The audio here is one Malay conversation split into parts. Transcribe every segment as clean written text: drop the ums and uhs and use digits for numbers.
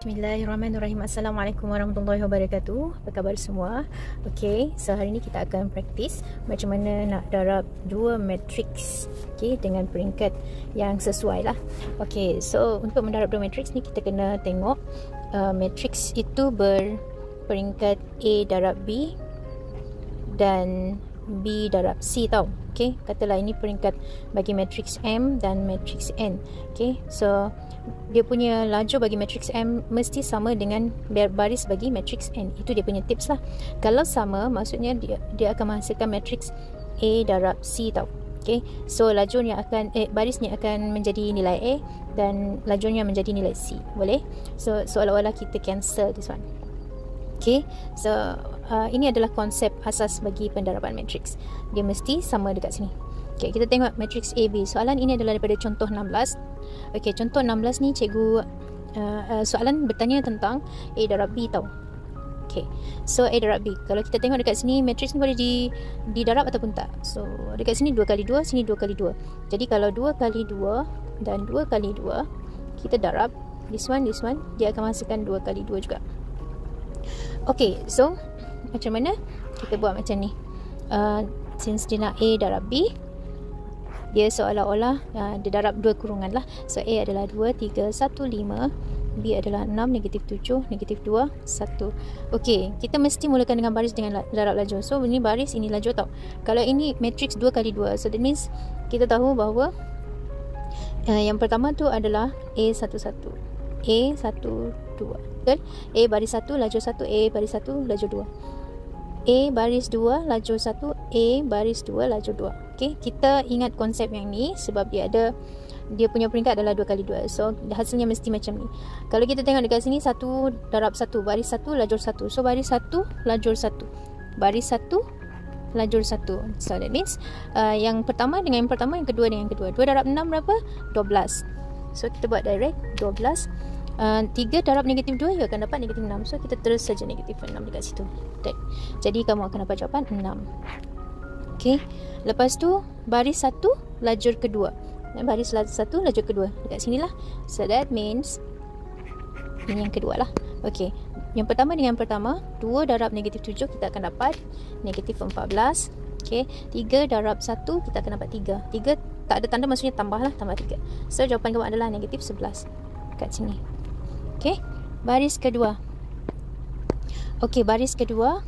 Bismillahirrahmanirrahim. Assalamualaikum warahmatullahi wabarakatuh. Apa khabar semua? Okay, so hari ni kita akan praktis macam mana nak darab dua matriks, okay, dengan peringkat yang sesuai lah. Okay, so untuk mendarab dua matriks ni kita kena tengok matriks itu berperingkat A darab B dan B darab C tau. Okay, katalah ini peringkat bagi matriks M dan matriks N. Okay, so dia punya laju bagi matriks M mesti sama dengan baris bagi matriks N. Itu dia punya tips lah. Kalau sama, maksudnya dia akan menghasilkan matriks A darab C tau. Okay, so lajunya akan barisnya akan menjadi nilai A dan lajunya menjadi nilai C. Boleh? So seolah-olah kita cancel this one. Okay, so ini adalah konsep asas bagi pendaraban matriks. Dia mesti sama dekat sini. Okay, kita tengok matriks AB. Soalan ini adalah daripada contoh 16. Okay, contoh 16 ni cikgu soalan bertanya tentang A darab B tau. Okay, so A darab B. Kalau kita tengok dekat sini, matriks ni boleh didarab ataupun tak. So dekat sini 2 kali 2, sini 2 kali 2. Jadi kalau 2 kali 2 dan 2 kali 2 kita darab this one, dia akan menghasilkan 2 kali 2 juga. Okay, so macam mana kita buat macam ni? Since dia nak A darab B, dia seolah-olah dia darab dua kurungan lah. So A adalah 2, 3, 1, 5. B adalah 6, negatif 7, negatif 2, 1. Okay, kita mesti mulakan dengan baris dengan darab laju. So ini baris, ini laju tau. Kalau ini matriks 2 kali 2, so that means kita tahu bahawa yang pertama tu adalah A11, A12, betul? A baris 1, laju 1, A baris 1, laju 2. A baris 2, laju 1, A baris 2, laju 2. Okay, kita ingat konsep yang ni sebab dia punya peringkat adalah 2 kali 2. So hasilnya mesti macam ni. Kalau kita tengok dekat sini 1 darab 1, baris 1, lajur 1. So baris 1, lajur 1. Baris 1, lajur 1. So that means yang pertama dengan yang pertama, yang kedua dengan yang kedua. 2 darab 6 berapa? 12. So kita buat direct 12. 3 darab negatif 2, you akan dapat negatif 6. So kita terus saja negatif 6 dekat situ. Jadi kamu akan dapat jawapan 6. Okay, lepas tu baris 1, lajur kedua. Baris 1, lajur kedua dekat sini lah. So that means ini yang kedua lah. Okay, yang pertama dengan yang pertama, 2 darab negatif 7 kita akan dapat negatif 14. Okay, 3 darab 1 kita akan dapat 3. 3 tak ada tanda, maksudnya tambah lah, tambah 3. So jawapan kamu adalah negatif 11 kat sini. Okay, baris kedua. Okay, baris kedua.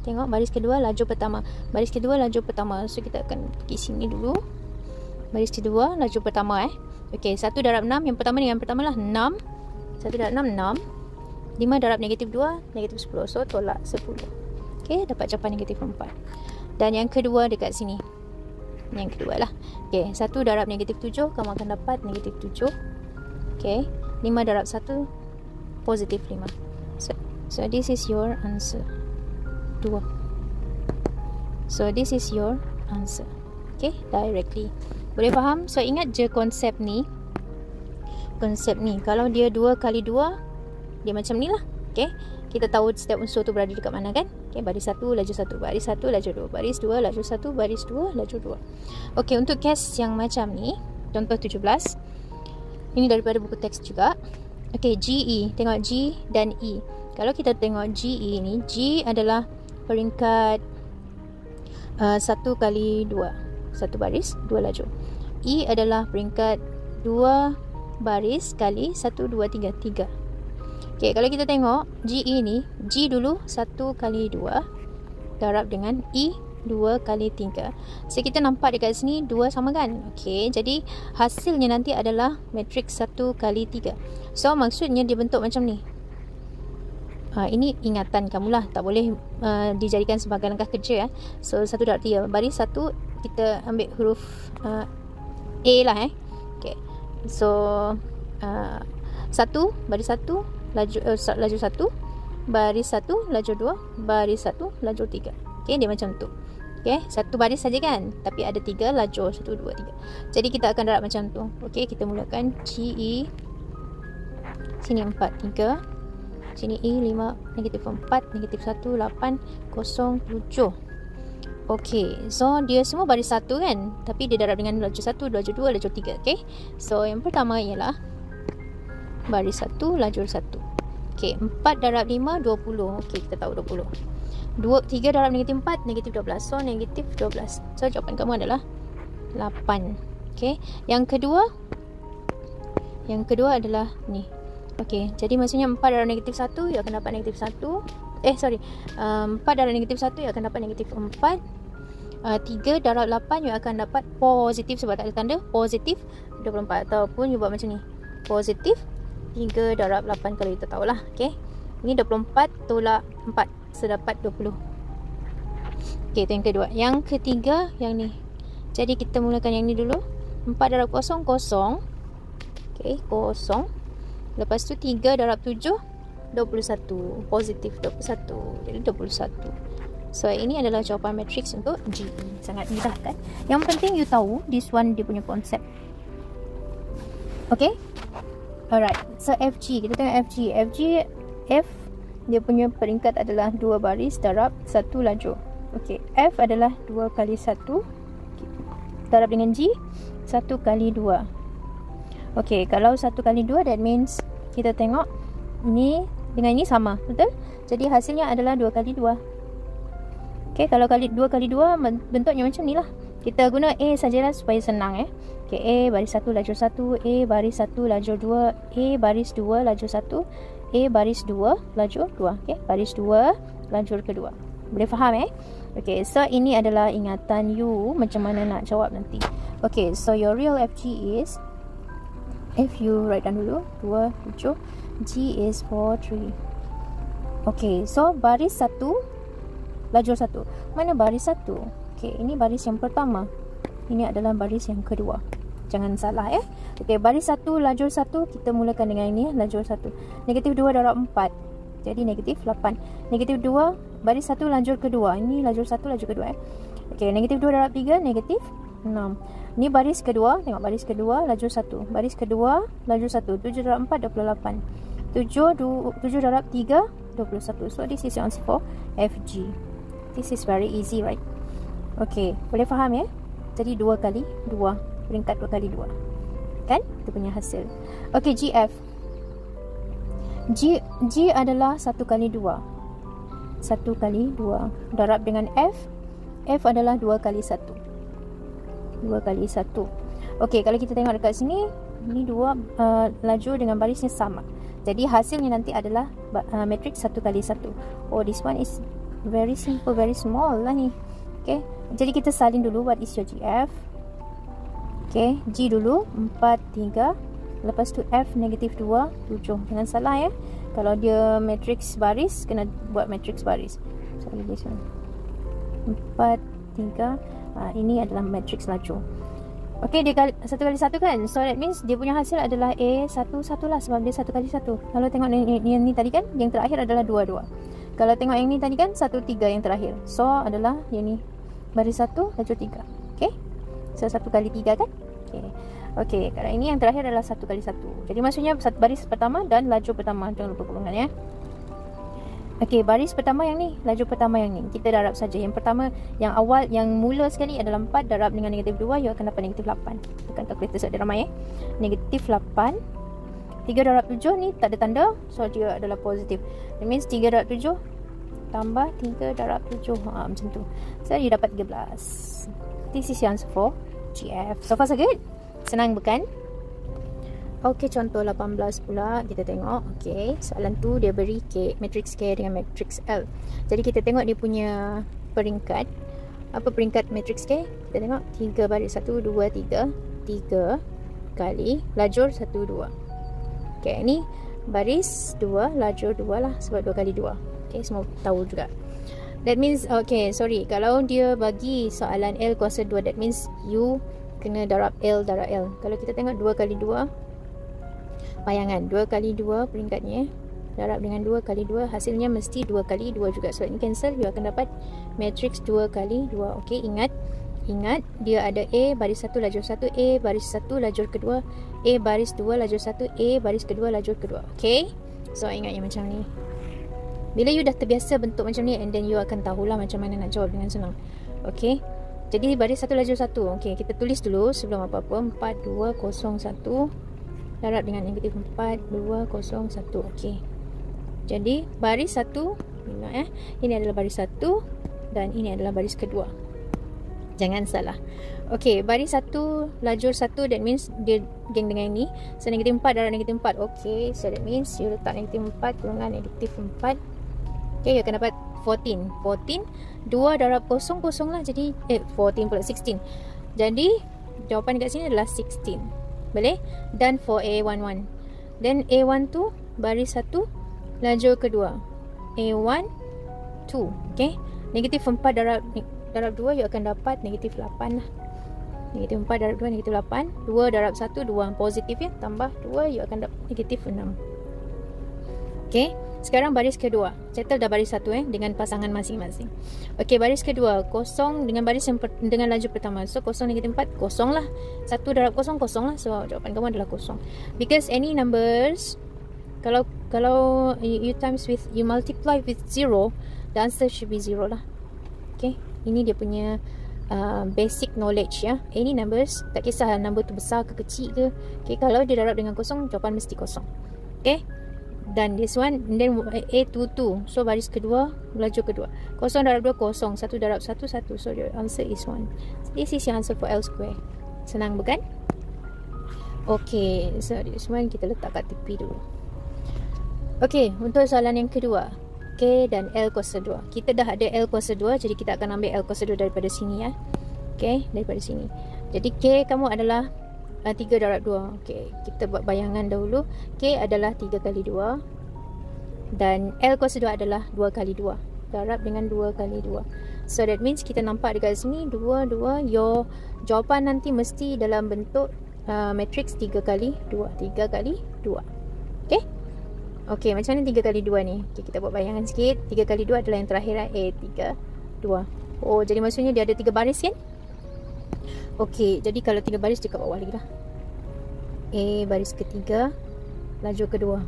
Tengok baris kedua, laju pertama. Baris kedua, laju pertama. So kita akan pergi sini dulu. Baris kedua, laju pertama. Okay, 1 darab 6. Yang pertama dengan yang pertama lah 6. 1 darab 6, 6. 5 darab negatif 2, negatif 10. So tolak 10. Okay, dapat jawapan negatif 4. Dan yang kedua dekat sini. Yang kedua lah. Okay, 1 darab negatif 7, kamu akan dapat negatif 7. Okay, 5 darab 1, positif 5. So this is your answer. 2. So this is your answer. Okay, directly. Boleh faham? So ingat je konsep ni. Konsep ni, kalau dia 2 kali 2, dia macam ni lah. Okay, kita tahu setiap unsur tu berada dekat mana kan? Okay, baris 1, laju 1. Baris 1, laju 2. Baris 2, laju 1. Baris 2, laju 2. Okay, untuk kes yang macam ni, contoh 17. Ini daripada buku teks juga. Okay, GE. Tengok G dan E. Kalau kita tengok GE ni, G adalah peringkat 1 kali 2. 1 baris, 2 laju. E adalah peringkat 2 baris kali 1, 2, 3. 3. Okay, kalau kita tengok GE ni, G dulu 1 kali 2 darab dengan E 2 kali 3. So kita nampak dekat sini 2 sama kan? Okay, jadi hasilnya nanti adalah matriks 1 kali 3. So maksudnya dia bentuk macam ni. Ini ingatan kamulah, tak boleh dijadikan sebagai langkah kerja. So 1 darab 3, baris 1 kita ambil huruf A lah. Okay, so 1 baris 1 laju 1, baris 1 laju 2, baris 1 laju 3. Okay, dia macam tu. Okay, 1 baris saja kan, tapi ada 3 lajur, 1, 2, 3. Jadi kita akan darab macam tu. Okay, kita mulakan GE. Sini 4, 3. Sini E 5, negatif 4, negatif 1, 8, 0, 7. Okay, so dia semua baris 1 kan, tapi dia darab dengan laju 1, laju 2, laju 3. Okay, so yang pertama ialah baris 1, lajur 1. Okey, 4 darab 5, 20. Okey, kita tahu 20. 3 darab negatif 4, negatif 12. So, negatif 12. So, jawapan kamu adalah 8. Okey, yang kedua adalah ni. Okey, jadi maksudnya 4 darab negatif 1, you akan dapat negatif 1. 4 darab negatif 1, you akan dapat negatif 4. 3 darab 8, you akan dapat positif sebab tak ada tanda, positif 24. Ataupun you buat macam ni, positif 3 darab 8 kalau kita tahulah. Okey, ini 24 tolak 4, so dapat 20. Okey, itu yang kedua. Yang ketiga, yang ni. Jadi kita mulakan yang ni dulu. 4 darab 0, 0. Okey, 0. Lepas tu 3 darab 7, 21. Positif 21. Jadi 21. So, ini adalah jawapan matriks untuk G. Sangat mudah kan? Yang penting you tahu this one dia punya konsep. Okay? Alright. So, FG. Kita tengok FG. F dia punya peringkat adalah 2 baris darab 1 lajur. Okay. F adalah 2 kali 1. Darab dengan G, 1 kali 2. Okay. Kalau 1 kali 2, that means kita tengok ni dengan ini sama. Betul? Jadi, hasilnya adalah 2 kali 2. Okay, kalau 2 kali 2 bentuknya macam ni lah. Kita guna A sajalah supaya senang Okay, A baris 1 lajur 1, A baris 1 lajur 2, A baris 2 lajur 1, A baris 2 lajur 2. Okay, baris 2 lajur kedua. Boleh faham Okay, so ini adalah ingatan you macam mana nak jawab nanti. Okay, so your real FG is, if you write down dulu, 2, 7, G is 4, 3. Okay, so baris 1 lajur 1. Mana baris 1? Okey, ini baris yang pertama. Ini adalah baris yang kedua. Jangan salah Okey, baris 1 lajur 1 kita mulakan dengan ini lajur 1. Negatif 2 darab 4. Jadi negatif 8. Negatif 2 baris 1 lajur kedua. Ini lajur 1 lajur kedua Okey, negatif 2 darab 3 negatif 6. Ini baris kedua, tengok baris kedua lajur 1. Baris kedua lajur 1. 7 darab 4 28. 7 darab 3 21. So this is the answer for FG. This is very easy, right? Okay, boleh faham Jadi 2 kali 2, peringkat 2 kali 2. Kan? Itu punya hasil. Okay, GF. G adalah 1 kali 2. 1 kali 2. Darab dengan F. F adalah 2 kali 1. 2 kali 1. Okay, kalau kita tengok dekat sini, ini 2 lajur dengan barisnya sama. Jadi hasilnya nanti adalah matriks 1 kali 1. Oh, this one is very simple, very small lah ni. Okay, jadi kita salin dulu what is your GF. Okay, G dulu 4, 3. Lepas tu F negatif 2, 7. Jangan salah kalau dia matriks baris, kena buat matriks baris. Sorry, this one 4, 3. Ini adalah matriks lajur. Okay, dia 1 kali 1 kan. So that means dia punya hasil adalah A1, 1 lah, sebab dia 1 kali 1. Kalau tengok ni tadi kan, yang terakhir adalah 2, 2. Kalau tengok yang ni tadi kan 1, 3 yang terakhir. So adalah yang ni baris 1 lajur 3. Okay, so 1 kali 3 kan. Okay, kalau ini yang terakhir adalah 1 kali 1. Jadi maksudnya baris pertama dan lajur pertama. Jangan lupa gabungan Okay, baris pertama yang ni, lajur pertama yang ni, kita darab saja. Yang pertama, yang awal, yang mula sekali adalah 4 darab dengan negatif 2, you akan dapat negatif 8. Tekan kalkulator sebab dia ramai Negatif 8. 3 darab 7 ni tak ada tanda, so dia adalah positif. That means 3 darab 7 tambah 3 darab 7. Macam tu. So you dapat 13. This is your answer for GF. So far so good? Senang bukan? Okey, contoh 18 pula kita tengok. Okey, soalan tu dia beri matriks K dengan matriks L. Jadi kita tengok dia punya peringkat. Apa peringkat matriks K? Kita tengok 3 baris 1 2 3. 3 kali lajur 1 2. Okey, ni baris 2 lajur 2 lah, sebab 2 kali 2. Okey, semua tahu juga. That means okey, sorry, kalau dia bagi soalan L kuasa 2, that means you kena darab L darab L. Kalau kita tengok 2 kali 2, bayangan 2 kali 2 peringkatnya, darab dengan 2 kali 2, hasilnya mesti 2 kali 2 juga. So ini cancel, you akan dapat matriks 2 kali 2. Okey, ingat dia ada A baris 1 lajur 1, A baris 1 lajur kedua, A baris 2 lajur 1, A baris kedua lajur kedua. Okey, so ingat yang macam ni. Bila you dah terbiasa bentuk macam ni, and then you akan tahulah macam mana nak jawab dengan senang. Okey, jadi baris 1 lajur 1. Okey, kita tulis dulu sebelum apa-apa. 4 2 0 1 darab dengan negatif 4 2 0 1. Okey, Jadi baris 1, ingat ini adalah baris 1 dan ini adalah baris kedua. Jangan salah. Okey, baris 1 lajur 1, that means dia geng dengan ini. So negatif 4 darab negatif 4. Okey, so that means you letak negatif 4 kurungan negatif 4. Okey, you akan dapat 14. 14 2 darab kosong, kosong lah. Jadi 14 pula 16. Jadi jawapan dekat sini adalah 16. Boleh? Dan for A11. Then A1 tu baris 1 lajur kedua. A1 2. Okey. Negatif 4 darab 2 you akan dapat negatif 8 lah. Negatif 4 darab 2 negatif 8. 2 darab 1 2. Positif ya. Tambah 2 you akan dapat negatif 6. Okey. Sekarang baris kedua. Settle dah baris 1 dengan pasangan masing-masing. Okey, baris kedua kosong dengan baris yang dengan lajur pertama. So kosong negatif 4 kosong lah. 1 darab kosong kosong lah. So jawapan kamu adalah kosong. Because any numbers kalau you times with, you multiply with 0, the answer should be 0 lah. Okay, ini dia punya basic knowledge ya. Any numbers, tak kisah number tu besar ke kecil ke. Okay, kalau dia darab dengan kosong, jawapan mesti kosong. Okay, dan this one, and then A22. So baris kedua, lajur kedua. Kosong darab 2 kosong, 1 darab 1 1. So your answer is 1. So this is your answer for L square. Senang bukan? Okay, so this one kita letak kat tepi dulu. Okay, untuk soalan yang kedua, K dan L kuasa 2. Kita dah ada L kuasa 2, jadi kita akan ambil L kuasa 2 daripada sini ya. Okay, daripada sini. Jadi K kamu adalah 3 darab 2. Okay, kita buat bayangan dahulu. K adalah 3 kali 2. Dan L kuasa 2 adalah 2 kali 2. Darab dengan 2 kali 2. So that means kita nampak dekat sini 2, 2. Your jawapan nanti mesti dalam bentuk matrix 3 kali 2. 3 kali 2. Okay. Okey, macam mana 3 kali 2 ni? Okay, kita buat bayangan sikit. 3 kali 2 adalah yang terakhir lah. A3, 2. Oh, jadi maksudnya dia ada 3 baris kan? Okey, jadi kalau 3 baris dekat bawah lagi lah. A baris ketiga, lajur kedua.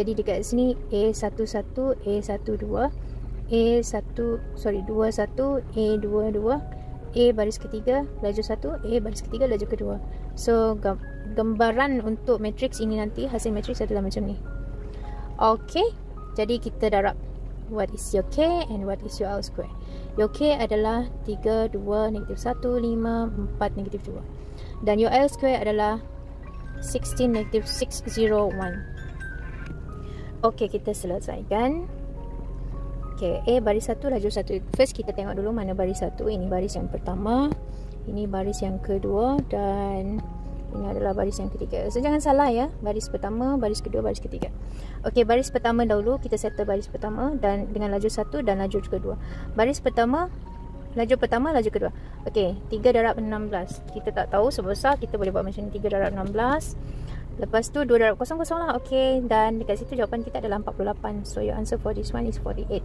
Jadi dekat sini A11, A12, A21, A22, A baris ketiga, lajur 1, A baris ketiga, lajur kedua. So, gambaran untuk matrix ini nanti, hasil matrix adalah macam ni. Okay, jadi kita darab what is your K and what is your L square. Your K adalah 3, 2, negatif 1, 5, 4, negatif 2. Dan your L square adalah 16, negatif 601. Okay, kita selesaikan. Okay, A baris 1, lajur 1. First kita tengok dulu mana baris 1. Ini baris yang pertama, ini baris yang kedua, dan ini adalah baris yang ketiga. So jangan salah ya, baris pertama, baris kedua, baris ketiga. Okey, baris pertama dahulu kita settle baris pertama dan dengan lajur 1 dan lajur kedua. Baris pertama, lajur pertama, lajur kedua. Okey, 3 darab 16. Kita tak tahu sebesar, kita boleh buat macam ni, 3 darab 16. Lepas tu 2 darab kosong kosong lah. Okey, dan dekat situ jawapan kita adalah 48. So your answer for this one is 48.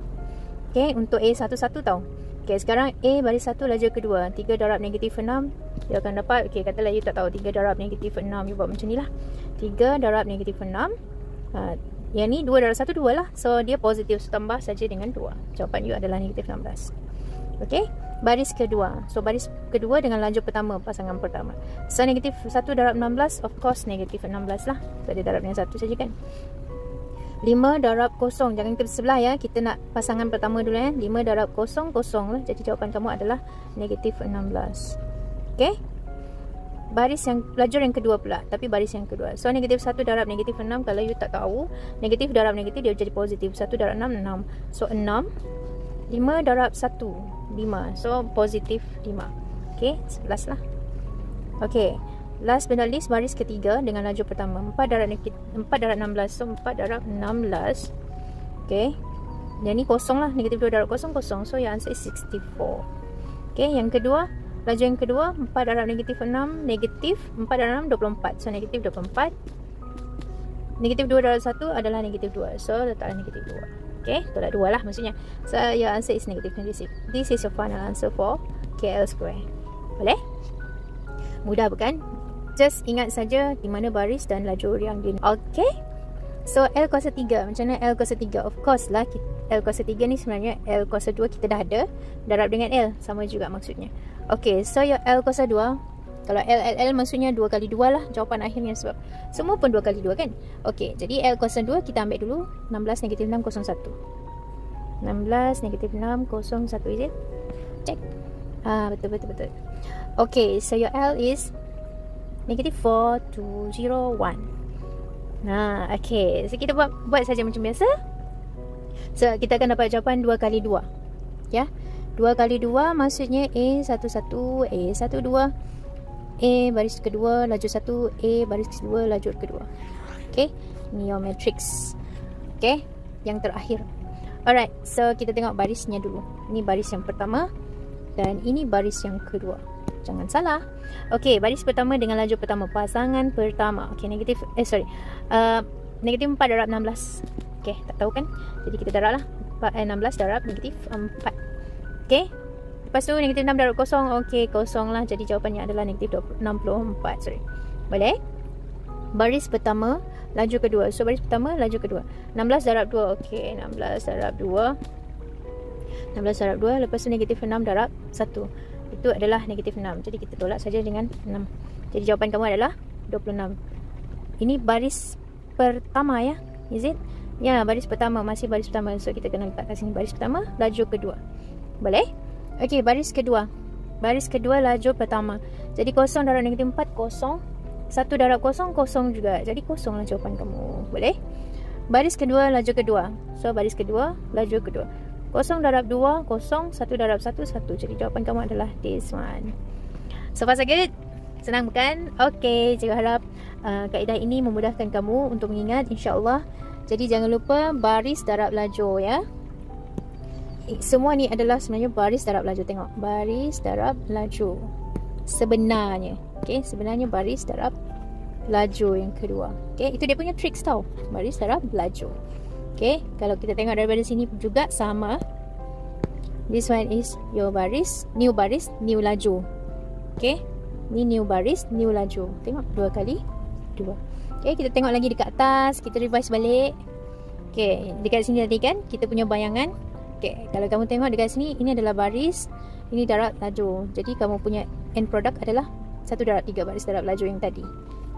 Okey, untuk A11 tahu. Okey, sekarang A baris 1 lajur kedua. 3 darab negatif 6. Dia akan dapat, okey, katalah you tak tahu 3 darab negatif 6. You buat macam ni lah. 3 darab negatif 6. Yang ni 2 darab 1, 2 lah. So dia positif, so tambah saja dengan 2. Jawapan you adalah negatif 16. Okey, baris kedua. So baris kedua dengan lajur pertama, pasangan pertama. So negatif 1 darab 16, of course negatif 16 lah. So dia darab dengan 1 saja kan. 5 darab kosong, jangan kita sebelah ya. Kita nak pasangan pertama dulu ya. 5 darab kosong, kosong lah. Jadi jawapan kamu adalah negatif 16. Okey, baris yang lajur yang kedua pula, tapi baris yang kedua. So negatif 1 darab negatif 6, kalau you tak tahu, negatif darab negatif dia jadi positif. 1 darab 6, 6. So 6. 5 darab 1, 5. So positif 5. Okey, 11 lah. Okey, last but not least, baris ketiga dengan lajur pertama. 4 darab 16. So 4 darab 16. Okey, yang ni kosong lah. Negatif 2 darab kosong, kosong. So your answer is 64. Okey, yang kedua, lajur yang kedua, 4 darab negatif 6. Negatif 4 darab 6, 24. So negatif 24. Negatif 2 darab 1 adalah negatif 2. So letaklah negatif 2. Okay, tolak 2 lah maksudnya. So your answer is negative 26. This is your final answer for KL square. Boleh? Mudah bukan? Just ingat saja di mana baris dan lajur yang di. Okay, so L kuasa 3. Macam mana L kuasa 3? Of course lah, L kuasa 3 ni sebenarnya L kuasa 2 kita dah ada. Darab dengan L, sama juga maksudnya. Okay, so your L kuasa 2, Kalau L maksudnya 2 kali 2 lah jawapan akhirnya, sebab semua pun 2 kali 2 kan. Okey, jadi L02 kita ambil dulu 16 negatif 6 01. 16 negatif 6 01, is it? Check. Betul. Okey, so your L is negative 4201. Okey, so kita buat saja macam biasa. So kita akan dapat jawapan 2 kali 2. Ya. 2 kali 2 maksudnya A11, A12, A baris kedua lajur 1, A baris kedua lajur kedua. Okey, ni your matrix. Okey, yang terakhir. Alright, so kita tengok barisnya dulu. Ini baris yang pertama dan ini baris yang kedua. Jangan salah. Okey, baris pertama dengan lajur pertama, pasangan pertama. Okey, negatif negatif 4 darab 16. Okey, tak tahu kan? Jadi kita darab lah. 16 darab negatif 4. Okey. Lepas tu negatif 6 darab kosong. Okey, kosong lah. Jadi jawapannya adalah negatif 64. Sorry. Boleh? Baris pertama, laju kedua. So baris pertama, laju kedua. 16 darab 2. Okey, 16 darab 2. 16 darab 2. Lepas tu negatif 6 darab 1. Itu adalah negatif 6. Jadi kita tolak saja dengan 6. Jadi jawapan kamu adalah 26. Ini baris pertama ya. Is it? Ya, baris pertama. Masih baris pertama. So kita kena letak kat sini. Baris pertama, laju kedua. Boleh? Okey, baris kedua. Baris kedua lajur pertama. Jadi kosong darab negatif 4, kosong. 1 darab kosong, kosong juga. Jadi kosong lah jawapan kamu. Boleh? Baris kedua lajur kedua. So baris kedua lajur kedua. Kosong darab 2, kosong. 1 darab 1, 1. Jadi jawapan kamu adalah this one. So far so good? Senang bukan? Okey, cikgu harap kaedah ini memudahkan kamu untuk mengingat, insya-Allah. Jadi jangan lupa baris darab lajur ya. Semua ni adalah sebenarnya baris darab laju. Tengok, baris darab laju sebenarnya. Okey, sebenarnya baris darab laju yang kedua. Okey, itu dia punya tricks tau, baris darab laju. Okey, kalau kita tengok daripada sini juga sama. This one is your baris, new laju. Okey, ni new baris, new laju. Tengok 2 kali 2. Okey, kita tengok lagi dekat atas, kita revise balik. Okey, dekat sini tadi kan kita punya bayangan. Okay, kalau kamu tengok dekat sini, ini adalah baris, ini darab laju. Jadi kamu punya end product adalah 1 darab 3 baris darab laju yang tadi.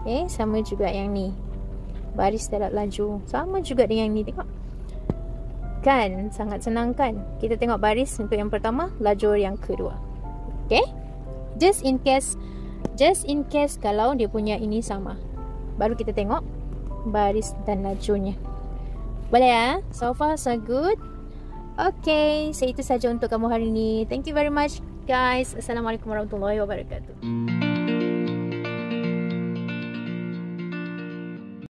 Okay, sama juga yang ni. Baris darab laju. Sama juga dengan yang ni, tengok. Kan, sangat senang kan? Kita tengok baris untuk yang pertama, lajur yang kedua. Okay? Just in case kalau dia punya ini sama. Baru kita tengok baris dan lajunya. Boleh ya? So far so good. Okay, so itu saja untuk kamu hari ini. Thank you very much guys. Assalamualaikum warahmatullahi wabarakatuh.